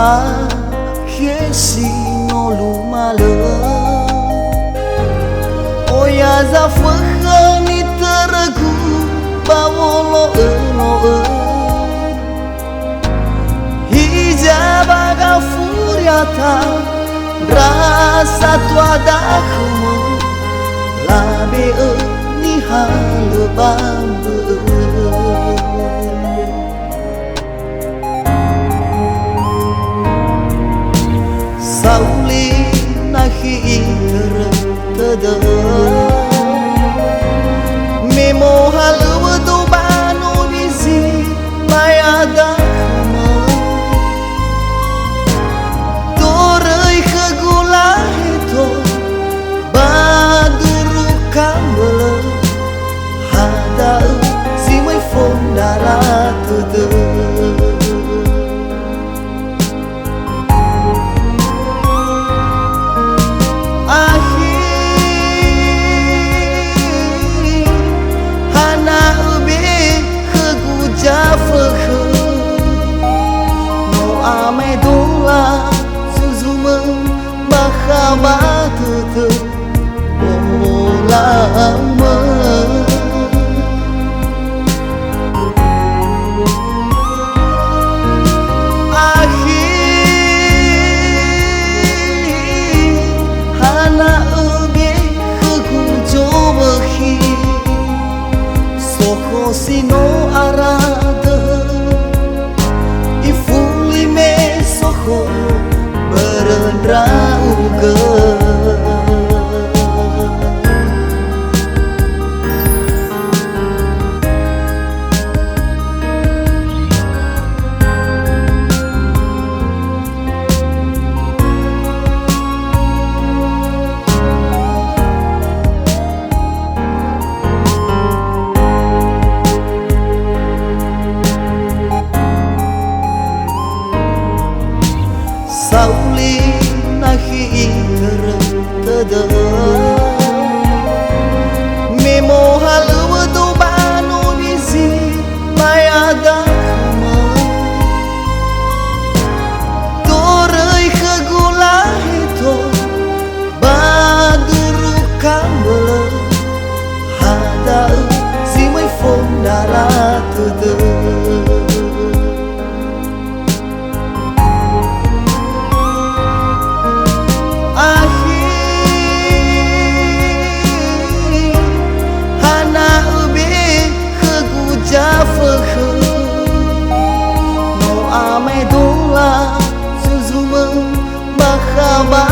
Hesi no lumala Oya za făhăni tărăgu Bawolo eno Hijaba ga furiata Rasa tuada kuma Labe ni halu bambu Sauli nahi tada Memo halu do banu nisi mayada kuma Torei kegula itu baduru kambela Hada si mai fondara tada Batu lama akhir hana ubi kuku jobahi soko sino arada ifuli me soko berendrau ke Sauli nahi tada Memo halu do banu nisi mayada kuma Torei kegula itu baduru kambela Hada si mai fondara tada Amai dola suzuma mahaba